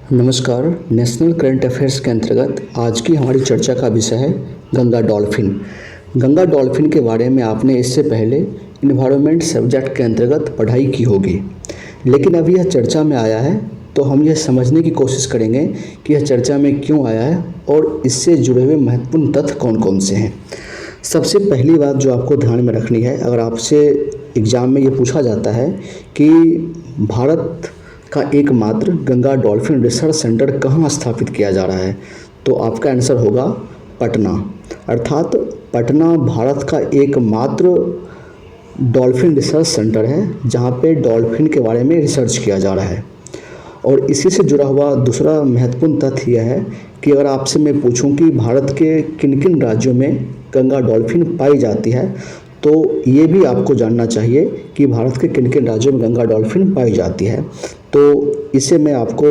नमस्कार। National current affairs के अंतर्गत आज की हमारी चर्चा का विषय है गंगा डॉल्फिन। गंगा डॉल्फिन के बारे में आपने इससे पहले इन्वायरमेंट सब्जेक्ट के अंतर्गत पढ़ाई की होगी, लेकिन अभी यह चर्चा में आया है तो हम यह समझने की कोशिश करेंगे कि यह चर्चा में क्यों आया है और इससे जुड़े हुए महत्वपूर्ण तथ्य कौन कौन से हैं। सबसे पहली बात जो आपको ध्यान में रखनी है, अगर आपसे एग्ज़ाम में ये पूछा जाता है कि भारत का एकमात्र गंगा डॉल्फिन रिसर्च सेंटर कहाँ स्थापित किया जा रहा है, तो आपका आंसर होगा पटना। अर्थात पटना भारत का एकमात्र डॉल्फिन रिसर्च सेंटर है जहाँ पे डॉल्फिन के बारे में रिसर्च किया जा रहा है। और इसी से जुड़ा हुआ दूसरा महत्वपूर्ण तथ्य यह है कि अगर आपसे मैं पूछूं कि भारत के किन किन राज्यों में गंगा डॉल्फिन पाई जाती है, तो ये भी आपको जानना चाहिए कि भारत के किन किन राज्यों में गंगा डॉल्फिन पाई जाती है। तो इसे मैं आपको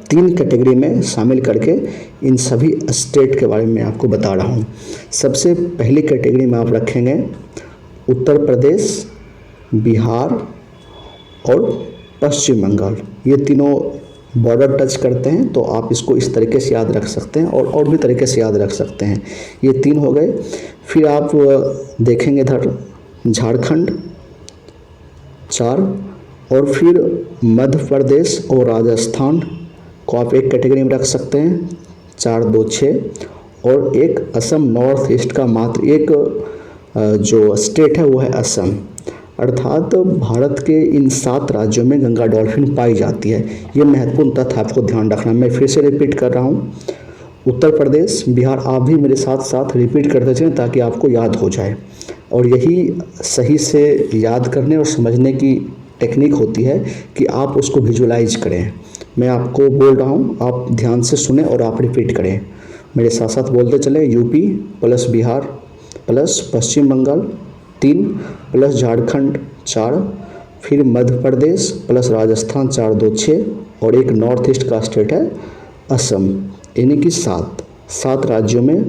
3 कैटेगरी में शामिल करके इन सभी स्टेट के बारे में आपको बता रहा हूँ। सबसे पहली कैटेगरी में आप रखेंगे उत्तर प्रदेश, बिहार और पश्चिम बंगाल। ये तीनों बॉर्डर टच करते हैं, तो आप इसको इस तरीके से याद रख सकते हैं और भी तरीके से याद रख सकते हैं। ये 3 हो गए। फिर आप देखेंगे इधर झारखंड 4, और फिर मध्य प्रदेश और राजस्थान को आप एक कैटेगरी में रख सकते हैं, 4, 2, 6, और एक असम नॉर्थ ईस्ट का मात्र एक जो स्टेट है वो है असम। अर्थात भारत के इन 7 राज्यों में गंगा डॉल्फिन पाई जाती है। ये महत्वपूर्ण तथ्य आपको ध्यान रखना। मैं फिर से रिपीट कर रहा हूँ, उत्तर प्रदेश, बिहार, आप भी मेरे साथ साथ रिपीट करते चलें ताकि आपको याद हो जाए। और यही सही से याद करने और समझने की टेक्निक होती है कि आप उसको विजुलाइज करें। मैं आपको बोल रहा हूँ, आप ध्यान से सुने और आप रिपीट करें, मेरे साथ साथ बोलते चले। यूपी प्लस बिहार प्लस पश्चिम बंगाल 3 प्लस झारखंड 4, फिर मध्य प्रदेश प्लस राजस्थान 4, 2, 6, और एक नॉर्थ ईस्ट का स्टेट है असम। यानी कि 7 राज्यों में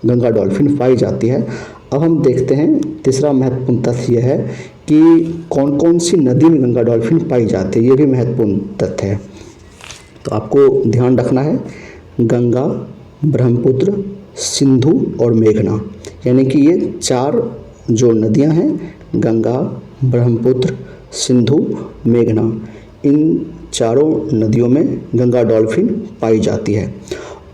गंगा डॉल्फिन पाई जाती है। अब हम देखते हैं तीसरा महत्वपूर्ण तथ्य यह है कि कौन कौन सी नदी में गंगा डॉल्फिन पाई जाती है। ये भी महत्वपूर्ण तथ्य है, तो आपको ध्यान रखना है। गंगा, ब्रह्मपुत्र, सिंधु और मेघना, यानी कि ये 4 जो नदियां हैं, गंगा, ब्रह्मपुत्र, सिंधु, मेघना, इन चारों नदियों में गंगा डॉल्फिन पाई जाती है।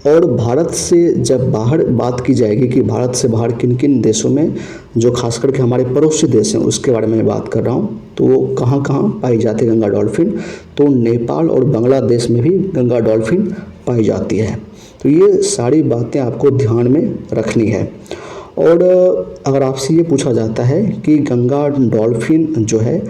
और भारत से जब बाहर बात की जाएगी कि भारत से बाहर किन किन देशों में, जो खास करके हमारे पड़ोसी देश हैं उसके बारे में मैं बात कर रहा हूँ, तो वो कहाँ कहाँ पाई जाती है गंगा डॉल्फिन, तो नेपाल और बांग्लादेश में भी गंगा डॉल्फिन पाई जाती है। तो ये सारी बातें आपको ध्यान में रखनी है। और अगर आपसे ये पूछा जाता है कि गंगा डॉल्फिन जो है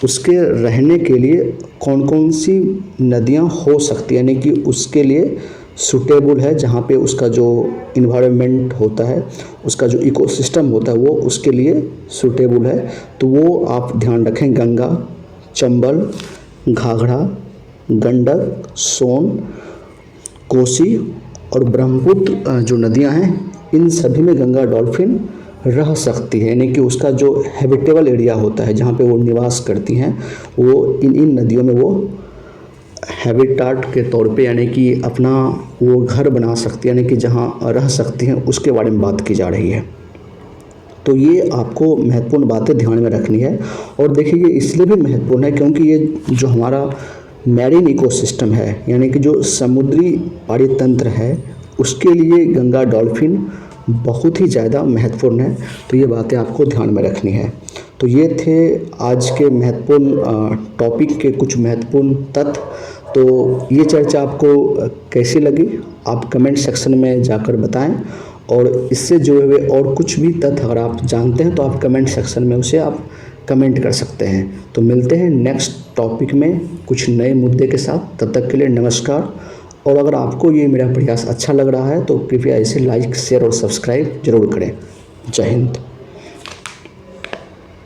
उसके रहने के लिए कौन कौन सी नदियां हो सकती हैं, यानी कि उसके लिए सूटेबल है, जहाँ पे उसका जो इन्वायरमेंट होता है, उसका जो इकोसिस्टम होता है वो उसके लिए सूटेबल है, तो वो आप ध्यान रखें। गंगा, चंबल, घाघरा, गंडक, सोन, कोसी और ब्रह्मपुत्र जो नदियां हैं, इन सभी में गंगा डॉल्फिन रह सकती है। यानी कि उसका जो हैबिटेबल एरिया होता है जहाँ पे वो निवास करती हैं, वो इन नदियों में वो हैबिटाट के तौर पे, यानी कि अपना वो घर बना सकती है, यानी कि जहाँ रह सकती हैं, उसके बारे में बात की जा रही है। तो ये आपको महत्वपूर्ण बातें ध्यान में रखनी है। और देखिए ये इसलिए भी महत्वपूर्ण है क्योंकि ये जो हमारा मैरीन इकोसिस्टम है, यानी कि जो समुद्री पारितंत्र है, उसके लिए गंगा डॉल्फिन बहुत ही ज़्यादा महत्वपूर्ण है। तो ये बातें आपको ध्यान में रखनी है। तो ये थे आज के महत्वपूर्ण टॉपिक के कुछ महत्वपूर्ण तथ्य। तो ये चर्चा आपको कैसी लगी, आप कमेंट सेक्शन में जाकर बताएं। और इससे जुड़े हुए और कुछ भी तथ्य अगर आप जानते हैं तो आप कमेंट सेक्शन में उसे आप कमेंट कर सकते हैं। तो मिलते हैं नेक्स्ट टॉपिक में कुछ नए मुद्दे के साथ। तब तक के लिए नमस्कार। और अगर आपको ये मेरा प्रयास अच्छा लग रहा है तो कृपया इसे लाइक, शेयर और सब्सक्राइब जरूर करें। जय हिंद।